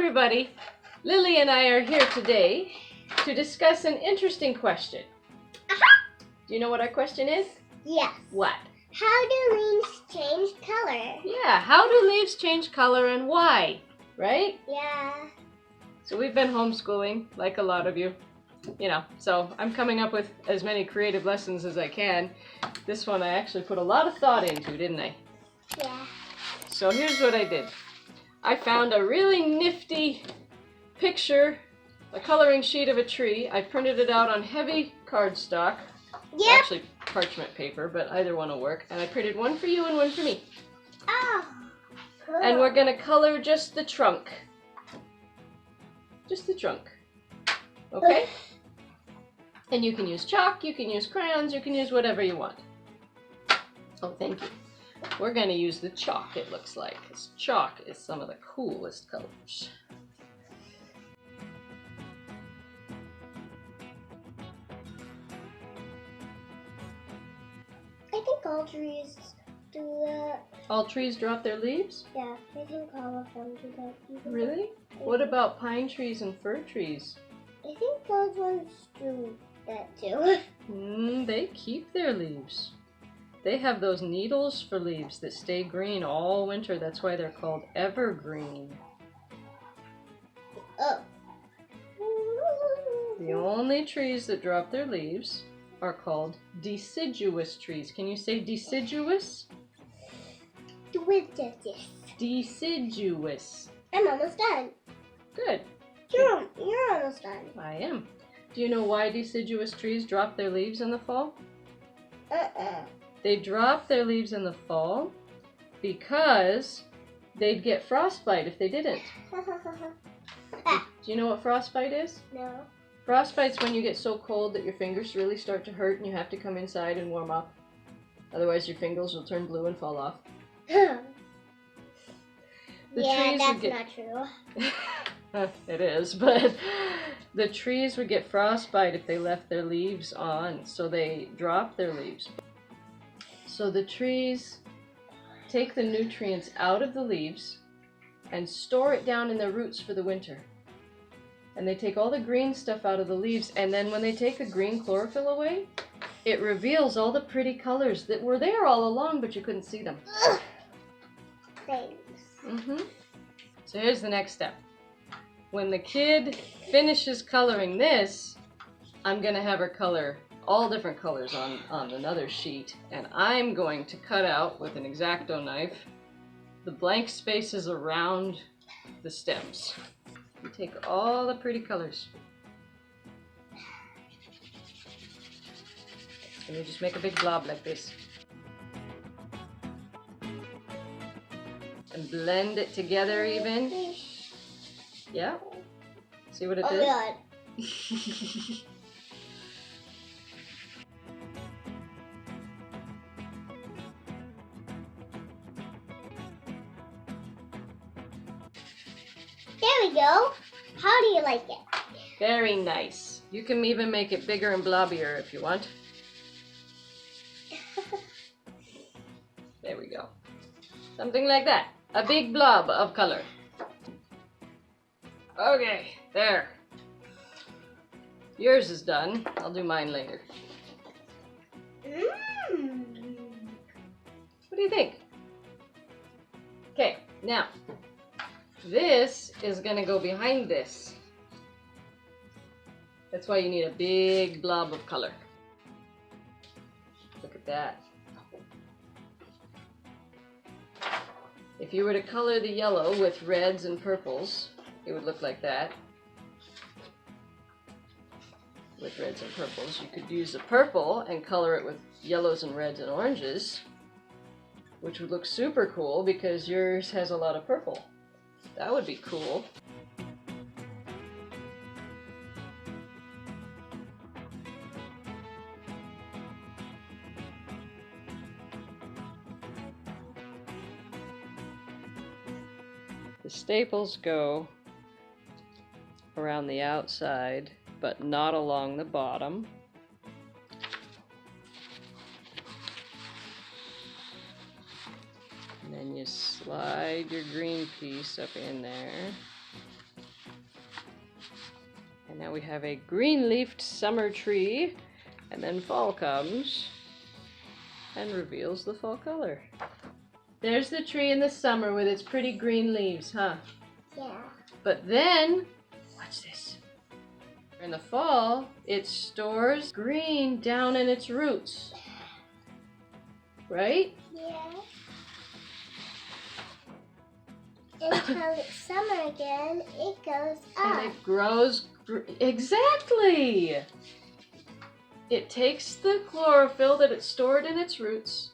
everybody. Lily and I are here today to discuss an interesting question. Do you know what our question is? Yes. What? How do leaves change color? Yeah, how do leaves change color and why? Right? Yeah. So we've been homeschooling, like a lot of you. So I'm coming up with as many creative lessons as I can. This one I actually put a lot of thought into, didn't I? Yeah. So here's what I did. I found a really nifty picture, a coloring sheet of a tree. I printed it out on heavy cardstock. Yep. Actually parchment paper, but either one will work. And I printed one for you and one for me. Oh, cool. And we're going to color just the trunk. Just the trunk. Okay? And you can use chalk, you can use crayons, you can use whatever you want. Oh, thank you. We're going to use the chalk, it looks like, because chalk is some of the coolest colors. I think all trees do that. All trees drop their leaves? Yeah, I think all of them do that. Really? What about pine trees and fir trees? I think those ones do that too. They keep their leaves. They have those needles for leaves that stay green all winter. That's why they're called evergreen. Oh. The only trees that drop their leaves are called deciduous trees. Can you say deciduous? Deciduous. I'm almost done. Good. You're almost done. I am. Do you know why deciduous trees drop their leaves in the fall? They drop their leaves in the fall because they'd get frostbite if they didn't. Do you know what frostbite is? No. Frostbite's when you get so cold that your fingers really start to hurt and you have to come inside and warm up. Otherwise your fingers will turn blue and fall off. Yeah, Trees that's would not true. It is, but the trees would get frostbite if they left their leaves on, so they drop their leaves. So the trees take the nutrients out of the leaves and store it down in their roots for the winter. And they take all the green stuff out of the leaves, and then when they take the green chlorophyll away, it reveals all the pretty colors that were there all along, but you couldn't see them. Thanks. So here's the next step. When the kid finishes coloring this, I'm going to have her color all different colors on another sheet, and I'm going to cut out with an X-Acto knife the blank spaces around the stems. You take all the pretty colors and you just make a big blob like this and blend it together even. Yeah? See what it did? God. There we go. How do you like it? Very nice. You can even make it bigger and blobbier if you want. There we go. Something like that. A big blob of color. Okay, there. Yours is done. I'll do mine later. What do you think? Okay, now, this is going to go behind this. That's why you need a big blob of color. Look at that. If you were to color the yellow with reds and purples, it would look like that. With reds and purples, you could use the purple and color it with yellows and reds and oranges, which would look super cool because yours has a lot of purple. That would be cool. The staples go around the outside, but not along the bottom. And then you slide your green piece up in there. And now we have a green-leafed summer tree, and then fall comes and reveals the fall color. There's the tree in the summer with its pretty green leaves, huh? Yeah. But then, watch this. In the fall, it stores green down in its roots. Right? Yeah. Until it's summer again, it goes up. And it grows. Exactly! It takes the chlorophyll that it stored in its roots,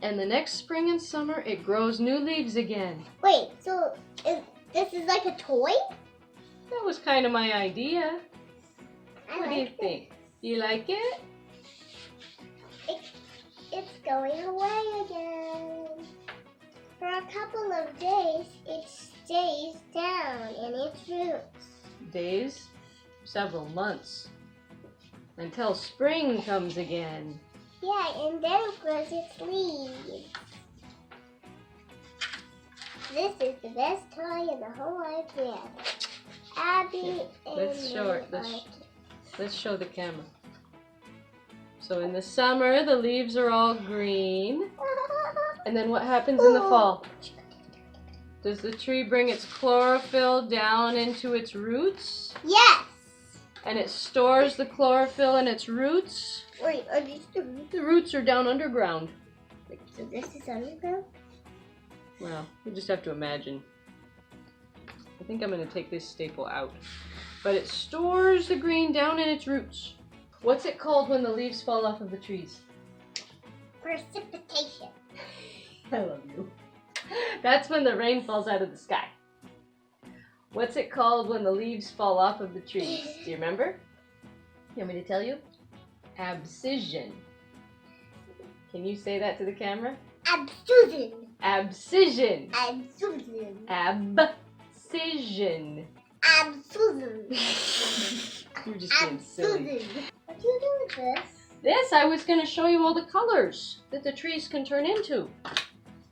and the next spring and summer, it grows new leaves again. Wait, so this is like a toy? That was kind of my idea. What do you think? You like it? It's going away again. For a couple of days, it stays down in its roots. Days? Several months. Until spring comes again. Yeah, and then it grows its leaves. This is the best toy in the whole wide world. Abby and Let's show it. me Let's show the camera. So in the summer, the leaves are all green. And then what happens in the fall? Does the tree bring its chlorophyll down into its roots? Yes! And it stores the chlorophyll in its roots? Wait, are these the roots? The roots are down underground. So this is underground? Well, you just have to imagine. I think I'm going to take this staple out. But it stores the green down in its roots. What's it called when the leaves fall off of the trees? Precipitation. I love you. That's when the rain falls out of the sky. What's it called when the leaves fall off of the trees? Do you remember? You want me to tell you? Abscission. Can you say that to the camera? Abscission. Abscission. Abscission. Abscission. Abscission. You're just being silly. What do you do with this? This, I was going to show you all the colors that the trees can turn into.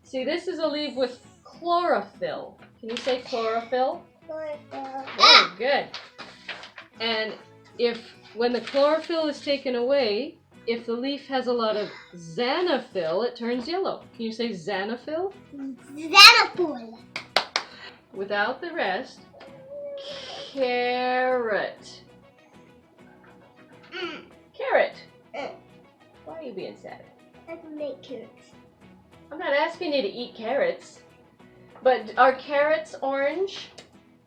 See, this is a leaf with chlorophyll. Can you say chlorophyll? Chlorophyll. Oh, good. And when the chlorophyll is taken away, if the leaf has a lot of xanthophyll, it turns yellow. Can you say xanthophyll? Xanthophyll. Without the rest, carrot. Carrot. Why are you being sad? I can make carrots. I'm not asking you to eat carrots. But are carrots orange?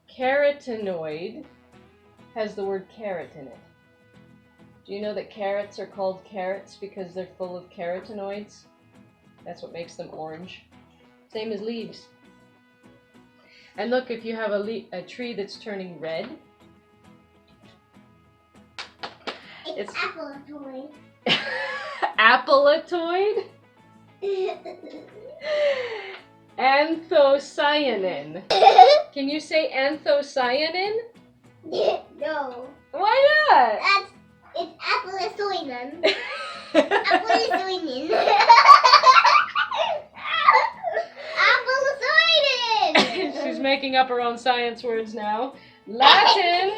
Carotenoid has the word carrot in it. Do you know that carrots are called carrots because they're full of carotenoids? That's what makes them orange. Same as leaves. And look, if you have a tree that's turning red, It's appletoid. Appletoid? Anthocyanin. Can you say anthocyanin? No. Why not? It's appletoidin. Appletoidin. Appletoidin. She's making up her own science words now. Latin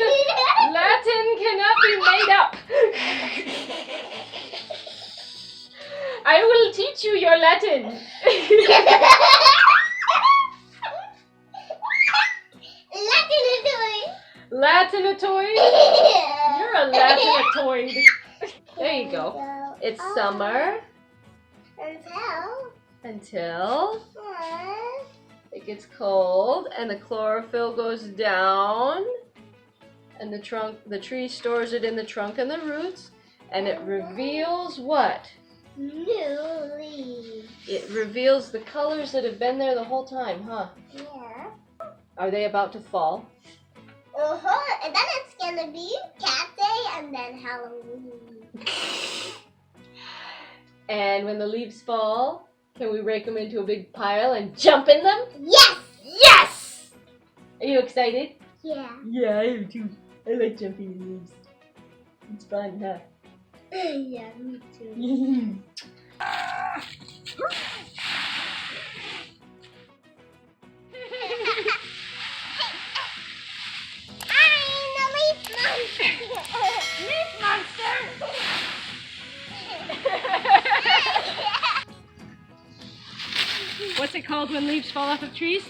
cannot be made up. I will teach you your Latin. Latinatoid? You're a Latinatoid. There you go. It's summer until it gets cold and the chlorophyll goes down and the tree stores it in the trunk and the roots and it reveals what? New leaves. It reveals the colors that have been there the whole time, huh? Yeah. Are they about to fall? And then it's gonna be Cat Day and then Halloween. And when the leaves fall, can we rake them into a big pile and jump in them? Yes! Yes! Are you excited? Yeah. Yeah, I am too. I like jumping in leaves. It's fun, huh? Yeah, me too. I'm the leaf What's it called when leaves fall off of trees?